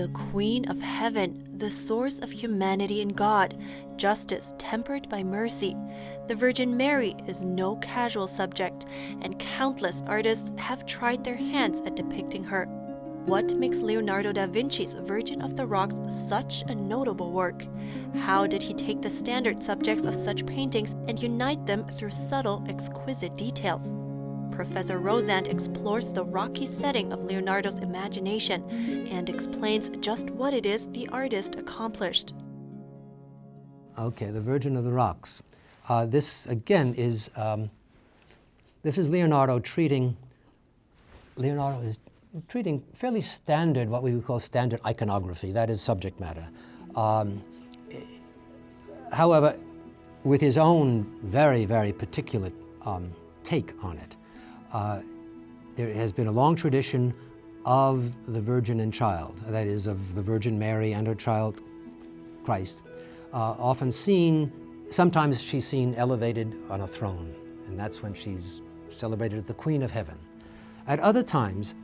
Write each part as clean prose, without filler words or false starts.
the Queen of Heaven, the source of humanity and God, justice tempered by mercy. The Virgin Mary is no casual subject, and countless artists have tried their hands at depicting her. What makes Leonardo da Vinci's Virgin of the Rocks such a notable work? How did he take the standard subjects of such paintings and unite them through subtle, exquisite details? Professor Rosand explores the rocky setting of Leonardo's imagination and explains just what it is the artist accomplished. Okay, the Virgin of the Rocks. This again is Leonardo is treating fairly standard, what we would call standard iconography, that is subject matter. However, with his own very, very particular take on it. There has been a long tradition of the Virgin and Child, that is, of the Virgin Mary and her child, Christ, often seen, sometimes she's seen elevated on a throne, and that's when she's celebrated as the Queen of Heaven. At other times,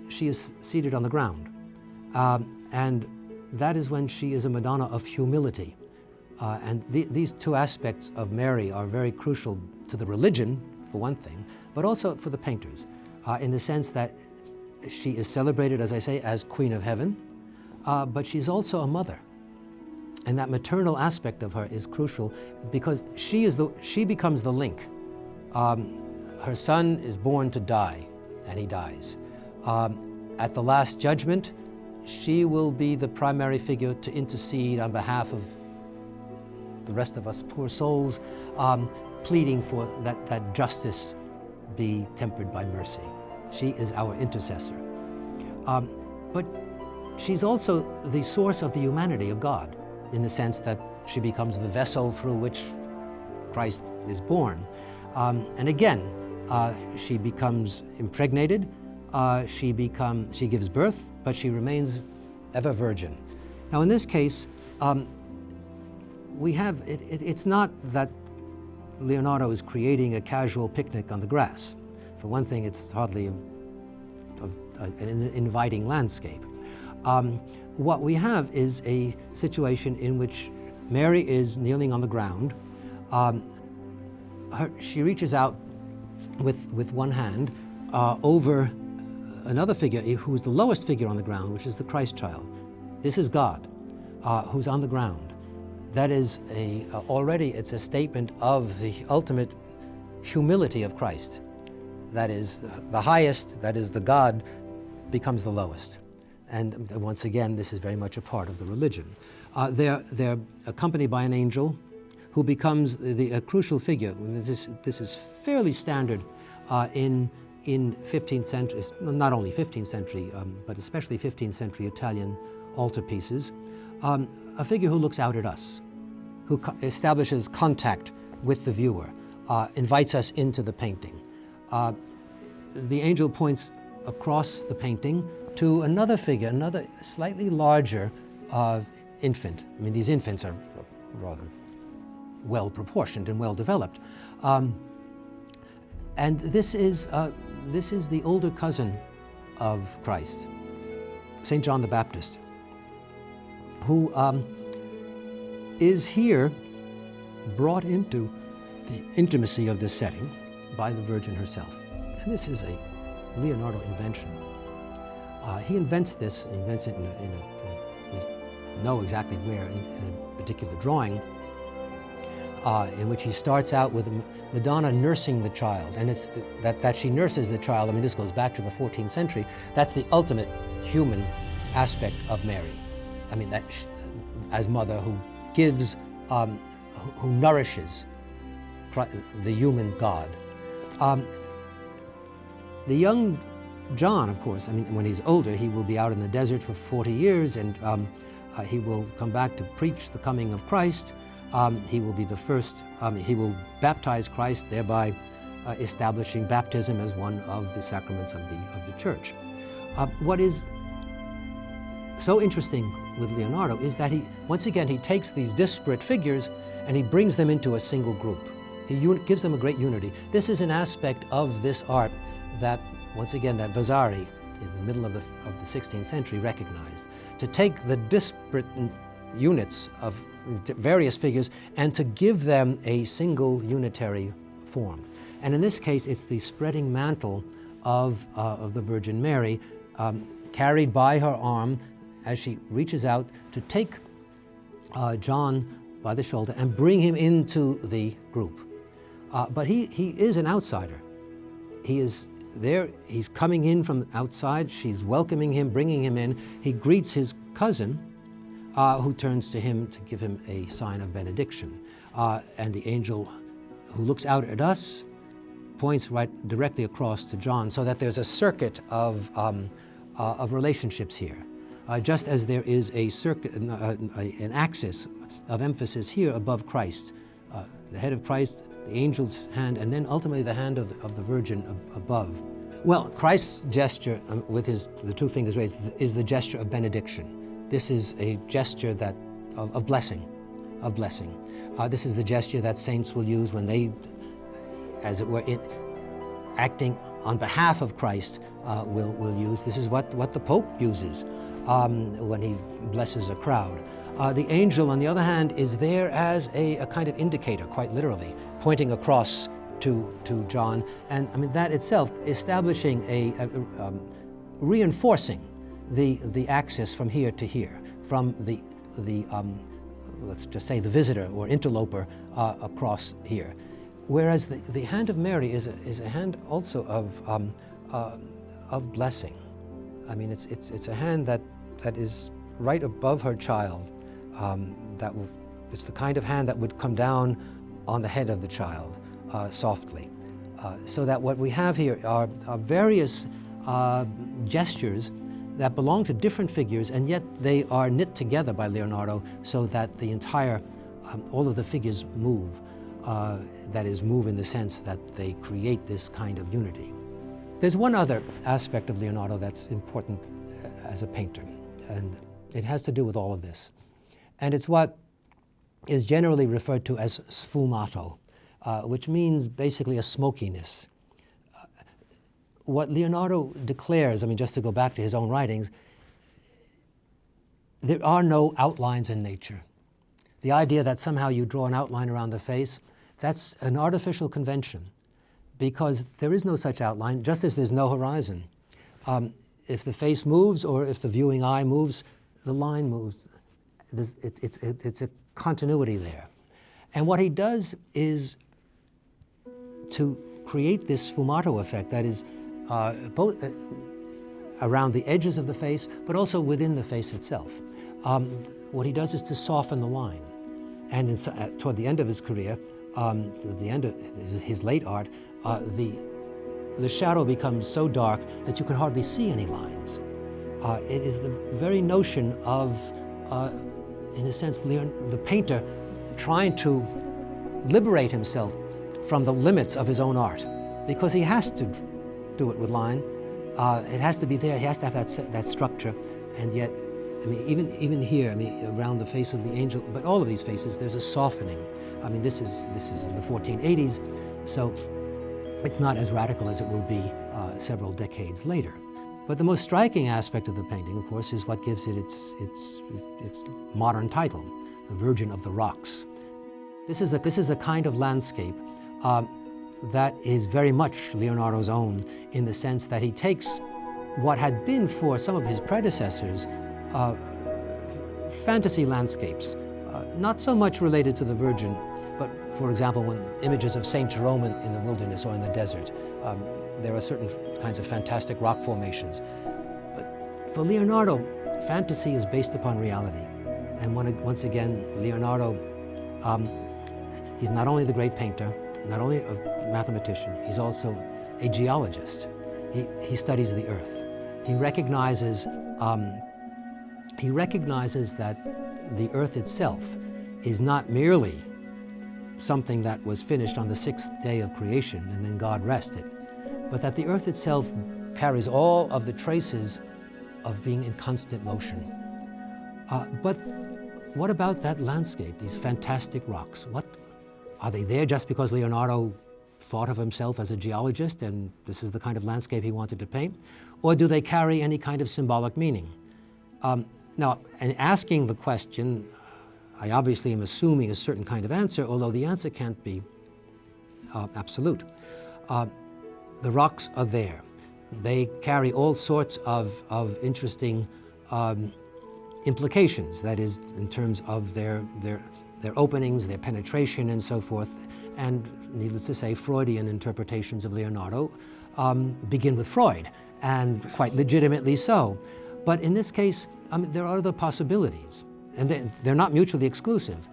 she is seated on the ground, and that is when she is a Madonna of humility. And these two aspects of Mary are very crucial to the religion, for one thing, but also for the painters, in the sense that she is celebrated, as I say, as Queen of Heaven, but she's also a mother. And that maternal aspect of her is crucial because she becomes the link. Her son is born to die, and he dies. At the Last Judgment, she will be the primary figure to intercede on behalf of the rest of us poor souls, pleading for that justice be tempered by mercy. She is our intercessor. But she's also the source of the humanity of God, in the sense that she becomes the vessel through which Christ is born. And again, she becomes impregnated, she gives birth, but she remains ever virgin. Now in this case, it's not that Leonardo is creating a casual picnic on the grass. For one thing, it's hardly an inviting landscape. What we have is a situation in which Mary is kneeling on the ground. She reaches out with one hand over another figure who is the lowest figure on the ground, which is the Christ child. This is God, who's on the ground. That is already it's a statement of the ultimate humility of Christ. That is the highest, that is the God, becomes the lowest. And once again, this is very much a part of the religion. They're accompanied by an angel who becomes a crucial figure. This is fairly standard in 15th century, not only 15th century, but especially 15th century Italian altarpieces. A figure who looks out at us, who establishes contact with the viewer, invites us into the painting. The angel points across the painting to another figure, another slightly larger infant. I mean, these infants are rather well proportioned and well developed. And this is the older cousin of Christ, St. John the Baptist, who is here brought into the intimacy of this setting by the Virgin herself. And this is a Leonardo invention. He invents this, he invents it we know exactly where, in a particular drawing, in which he starts out with Madonna nursing the child. And it's that she nurses the child, I mean, this goes back to the 14th century. That's the ultimate human aspect of Mary. I mean, as mother who gives, who nourishes the human God. The young John, of course, I mean, when he's older, he will be out in the desert for 40 years, and he will come back to preach the coming of Christ. He will be the first, he will baptize Christ, thereby establishing baptism as one of the sacraments of the church. What is so interesting with Leonardo is that once again, he takes these disparate figures and he brings them into a single group. He gives them a great unity. This is an aspect of this art that, once again, that Vasari, in the middle of the 16th century, recognized. to take the disparate units of various figures and to give them a single unitary form. And in this case, it's the spreading mantle of the Virgin Mary, carried by her arm as she reaches out to take John by the shoulder and bring him into the group. But he is an outsider. He is there, he's coming in from outside, she's welcoming him, bringing him in. He greets his cousin, who turns to him to give him a sign of benediction. And the angel who looks out at us points right directly across to John, so that there's a circuit of relationships here. Just as there is a circuit, an axis of emphasis here above Christ, the head of Christ, the angel's hand, and then ultimately the hand of the Virgin above. Well, Christ's gesture with the two fingers raised is the gesture of benediction. This is a gesture of blessing, This is the gesture that saints will use when they, as it were, acting on behalf of Christ, will use. This is what the Pope uses when he blesses a crowd. The angel, on the other hand, is there as a kind of indicator, quite literally, pointing across to John, and I mean that itself establishing reinforcing the axis from here to here, from the let's just say the visitor or interloper across here. Whereas the hand of Mary is a hand also of blessing. I mean, it's a hand that is right above her child. It's the kind of hand that would come down on the head of the child softly. So that what we have here are various gestures that belong to different figures, and yet they are knit together by Leonardo so that the entire, all of the figures move. That is, move in the sense that they create this kind of unity. There's one other aspect of Leonardo that's important as a painter, and it has to do with all of this. And it's what is generally referred to as sfumato, which means basically a smokiness. What Leonardo declares, I mean, just to go back to his own writings, there are no outlines in nature. The idea that somehow you draw an outline around the face, that's an artificial convention, because there is no such outline, just as there's no horizon. If the face moves or if the viewing eye moves, the line moves. It's a continuity there. And what he does is to create this sfumato effect, that is both around the edges of the face, but also within the face itself. What he does is to soften the line. And toward the end of his career, at the end of his late art, the shadow becomes so dark that you can hardly see any lines. It is the very notion of, in a sense, the painter trying to liberate himself from the limits of his own art, because he has to do it with line. It has to be there. He has to have that structure, and yet, I mean, even here, I mean, around the face of the angel, but all of these faces, there's a softening. I mean, this is in the 1480s, so it's not as radical as it will be several decades later. But the most striking aspect of the painting, of course, is what gives it its modern title, The Virgin of the Rocks. This is a kind of landscape that is very much Leonardo's own, in the sense that he takes what had been for some of his predecessors fantasy landscapes, not so much related to the Virgin, but for example, when images of Saint Jerome in the wilderness or in the desert, there are certain kinds of fantastic rock formations. But for Leonardo, fantasy is based upon reality. And once again, Leonardo, he's not only the great painter, not only a mathematician, he's also a geologist. He studies the earth. He recognizes that the earth itself is not merely something that was finished on the sixth day of creation and then God rested, but that the earth itself carries all of the traces of being in constant motion. But what about that landscape, these fantastic rocks? What are they there just because Leonardo thought of himself as a geologist and this is the kind of landscape he wanted to paint? Or do they carry any kind of symbolic meaning? Now, in asking the question, I obviously am assuming a certain kind of answer, although the answer can't be absolute. The rocks are there. They carry all sorts of interesting implications, that is, in terms of their openings, their penetration, and so forth. And needless to say, Freudian interpretations of Leonardo begin with Freud, and quite legitimately so. But in this case, there are other possibilities, and they're not mutually exclusive.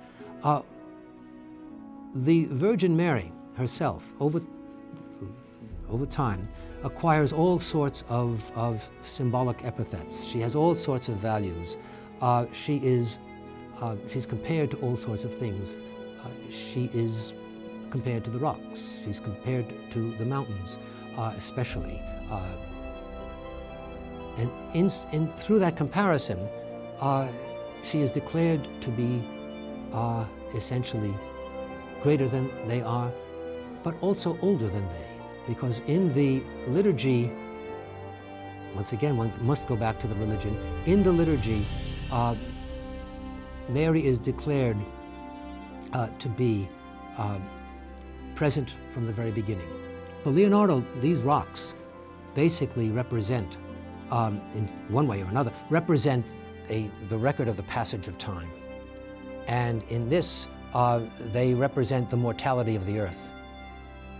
The Virgin Mary herself, over time, acquires all sorts of symbolic epithets. She has all sorts of values. She's compared to all sorts of things. She is compared to the rocks. She's compared to the mountains, especially. And through that comparison, she is declared to be essentially greater than they are, but also older than they. Because in the liturgy, once again, one must go back to the religion. In the liturgy, Mary is declared to be present from the very beginning. For Leonardo, these rocks basically represent, in one way or another, represent the record of the passage of time. And in this, they represent the mortality of the earth.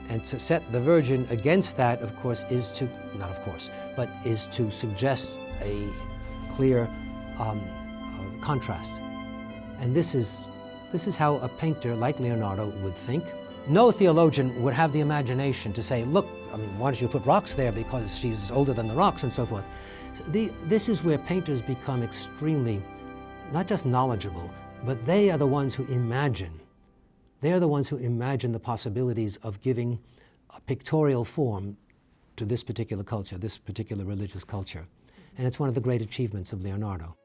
And to set the Virgin against that, of course, is to suggest a clear contrast. And this is how a painter like Leonardo would think. No theologian would have the imagination to say, look, why don't you put rocks there because she's older than the rocks and so forth. So this is where painters become extremely, not just knowledgeable, but they are the ones who imagine. They are the ones who imagine the possibilities of giving a pictorial form to this particular culture, this particular religious culture. And it's one of the great achievements of Leonardo.